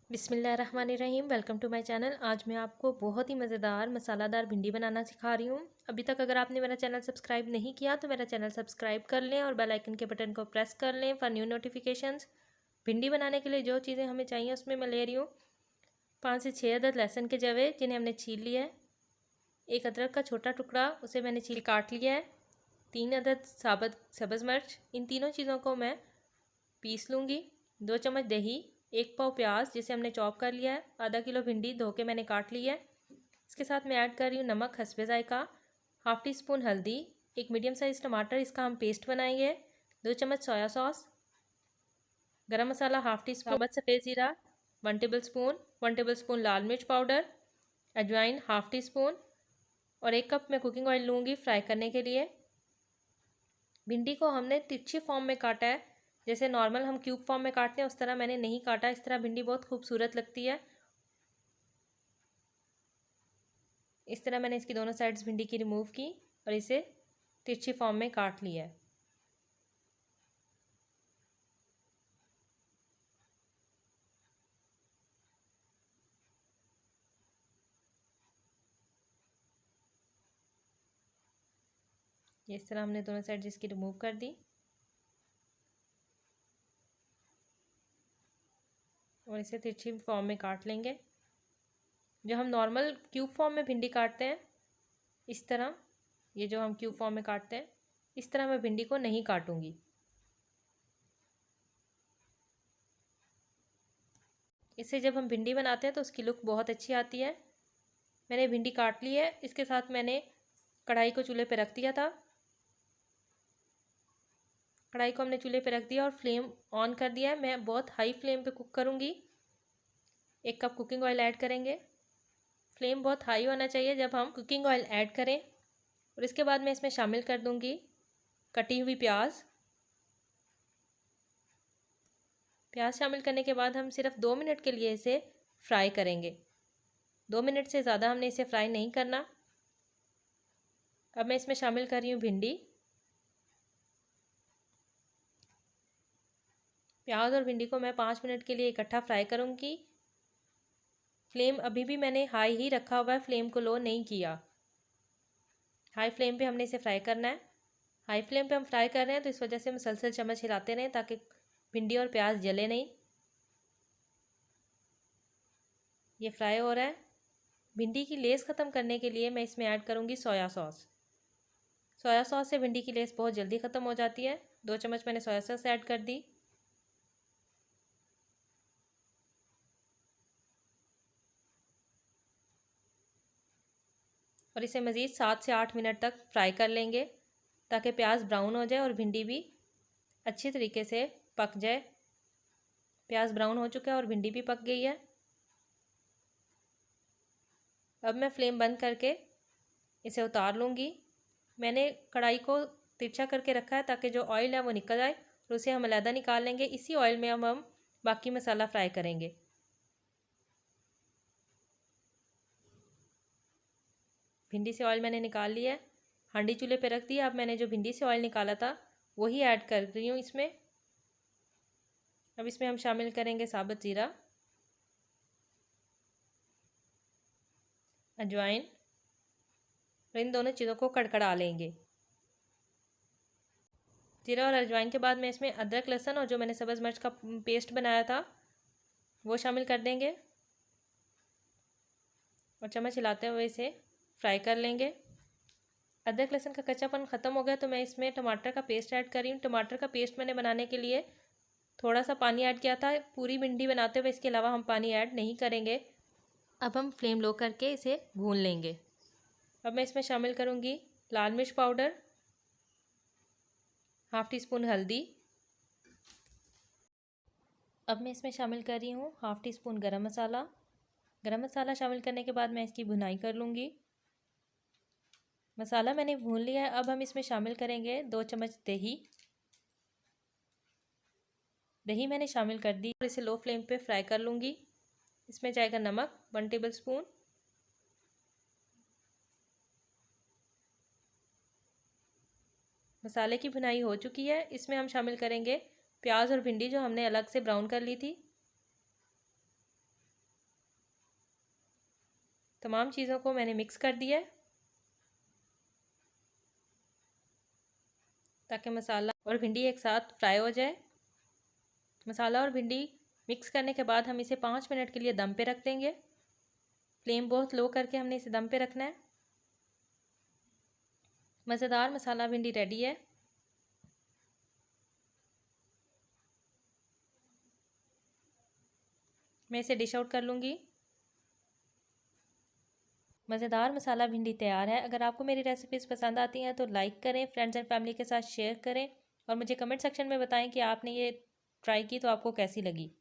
बिस्मिल्लाहिर्रहमानिर्रहीम। Welcome to my channel. आज मैं आपको बहुत ही मज़ेदार मसालादार भिंडी बनाना सिखा रही हूँ। अभी तक अगर आपने मेरा चैनल सब्सक्राइब नहीं किया तो मेरा चैनल सब्सक्राइब कर लें और बेल आइकन के बटन को प्रेस कर लें फॉर न्यू नोटिफिकेशंस। भिंडी बनाने के लिए जो चीज़ें हमें चाहिए उसमें मैं ले रही हूँ 5 से 6 अदद लहसुन के जवे जिन्हें हमने छील लिया है। 1 अदरक का छोटा टुकड़ा उसे मैंने छील काट लिया है। 3 अदद साबुत सब्ज़ मिर्च। इन तीनों चीज़ों को मैं पीस लूँगी। 2 चम्मच दही, 1 पाव प्याज जिसे हमने चॉप कर लिया है, आधा किलो भिंडी धो के मैंने काट ली है। इसके साथ मैं ऐड कर रही हूँ नमक हस्बे ज़ायका, हाफ़ टी स्पून हल्दी, एक मीडियम साइज़ टमाटर इसका हम पेस्ट बनाएंगे, 2 चम्मच सोया सॉस, गरम मसाला हाफ़ टी स्पून, साबुत सफ़ेद ज़ीरा 1 टेबल स्पून लाल मिर्च पाउडर, अजवाइन हाफ़ टी स्पून और 1 कप मैं कुकिंग ऑयल लूँगी फ्राई करने के लिए। भिंडी को हमने तिरछे फॉर्म में काटा है, जैसे नॉर्मल हम क्यूब फॉर्म में काटते हैं उस तरह मैंने नहीं काटा। इस तरह भिंडी बहुत खूबसूरत लगती है। इस तरह मैंने इसकी दोनों साइड्स भिंडी की रिमूव की और इसे तिरछी फॉर्म में काट लिया है। इस तरह हमने दोनों साइड्स इसकी रिमूव कर दी और इसे तिरछी फॉर्म में काट लेंगे। जो हम नॉर्मल क्यूब फॉर्म में भिंडी काटते हैं इस तरह, ये जो हम क्यूब फॉर्म में काटते हैं इस तरह मैं भिंडी को नहीं काटूंगी। इससे जब हम भिंडी बनाते हैं तो उसकी लुक बहुत अच्छी आती है। मैंने भिंडी काट ली है। इसके साथ मैंने कढ़ाई को चूल्हे पे रख दिया था। कढ़ाई को हमने चूल्हे पे रख दिया और फ्लेम ऑन कर दिया है। मैं बहुत हाई फ्लेम पे कुक करूँगी। 1 कप कुकिंग ऑयल ऐड करेंगे। फ्लेम बहुत हाई होना चाहिए जब हम कुकिंग ऑयल ऐड करें। और इसके बाद मैं इसमें शामिल कर दूँगी कटी हुई प्याज। प्याज शामिल करने के बाद हम सिर्फ 2 मिनट के लिए इसे फ्राई करेंगे। 2 मिनट से ज़्यादा हमने इसे फ्राई नहीं करना। अब मैं इसमें शामिल कर रही हूँ भिंडी। प्याज और भिंडी को मैं 5 मिनट के लिए इकट्ठा फ्राई करूँगी। फ्लेम अभी भी मैंने हाई ही रखा हुआ है, फ्लेम को लो नहीं किया। हाई फ्लेम पे हमने इसे फ्राई करना है। हाई फ्लेम पे हम फ्राई कर रहे हैं तो इस वजह से मुसलसल चम्मच हिलाते रहें ताकि भिंडी और प्याज जले नहीं। ये फ्राई हो रहा है। भिंडी की लेस ख़त्म करने के लिए मैं इसमें ऐड करूँगी सोया सॉस। सोया सॉस से भिंडी की लेस बहुत जल्दी ख़त्म हो जाती है। 2 चम्मच मैंने सोया सॉस ऐड कर दी। और इसे मज़ीद 7 से 8 मिनट तक फ्राई कर लेंगे ताकि प्याज ब्राउन हो जाए और भिंडी भी अच्छी तरीके से पक जाए। प्याज ब्राउन हो चुका है और भिंडी भी पक गई है। अब मैं फ्लेम बंद करके इसे उतार लूँगी। मैंने कढ़ाई को तिरछा करके रखा है ताकि जो ऑयल है वो निकल आए और उसे हम अलहदा निकाल लेंगे। इसी ऑयल में अब हम बाकी मसाला फ्राई करेंगे। भिंडी से ऑयल मैंने निकाल लिया है। हांडी चूल्हे पे रख दिया। अब मैंने जो भिंडी से ऑयल निकाला था वही ऐड कर रही हूँ इसमें। अब इसमें हम शामिल करेंगे साबुत ज़ीरा, अजवाइन और इन दोनों चीज़ों को कड़कड़ा लेंगे। ज़ीरा और अजवाइन के बाद मैं इसमें अदरक लहसुन और जो मैंने सब्ज़ मिर्च का पेस्ट बनाया था वो शामिल कर देंगे और चम्मच हिलाते हुए इसे फ्राई कर लेंगे। अदरक लहसुन का कच्चापन ख़त्म हो गया तो मैं इसमें टमाटर का पेस्ट ऐड कर रही हूँ। टमाटर का पेस्ट मैंने बनाने के लिए थोड़ा सा पानी ऐड किया था। पूरी भिंडी बनाते हुए इसके अलावा हम पानी ऐड नहीं करेंगे। अब हम फ्लेम लो करके इसे भून लेंगे। अब मैं इसमें शामिल करूँगी लाल मिर्च पाउडर, हाफ़ टी स्पून हल्दी। अब मैं इसमें शामिल कर रही हूँ हाफ़ टी स्पून गरम मसाला। गरम मसाला शामिल करने के बाद मैं इसकी भुनाई कर लूँगी। मसाला मैंने भून लिया है। अब हम इसमें शामिल करेंगे 2 चम्मच दही। दही मैंने शामिल कर दी और इसे लो फ्लेम पे फ्राई कर लूँगी। इसमें जाएगा नमक 1 टेबल स्पून, मसाले की भुनाई हो चुकी है। इसमें हम शामिल करेंगे प्याज और भिंडी जो हमने अलग से ब्राउन कर ली थी। तमाम चीज़ों को मैंने मिक्स कर दिया है ताकि मसाला और भिंडी एक साथ फ्राई हो जाए। मसाला और भिंडी मिक्स करने के बाद हम इसे 5 मिनट के लिए दम पे रख देंगे। फ्लेम बहुत लो करके हमने इसे दम पे रखना है। मज़ेदार मसाला भिंडी रेडी है। मैं इसे डिश आउट कर लूँगी। मज़ेदार मसाला भिंडी तैयार है। अगर आपको मेरी रेसिपीज़ पसंद आती हैं तो लाइक करें, फ्रेंड्स एंड फैमिली के साथ शेयर करें और मुझे कमेंट सेक्शन में बताएं कि आपने ये ट्राई की तो आपको कैसी लगी।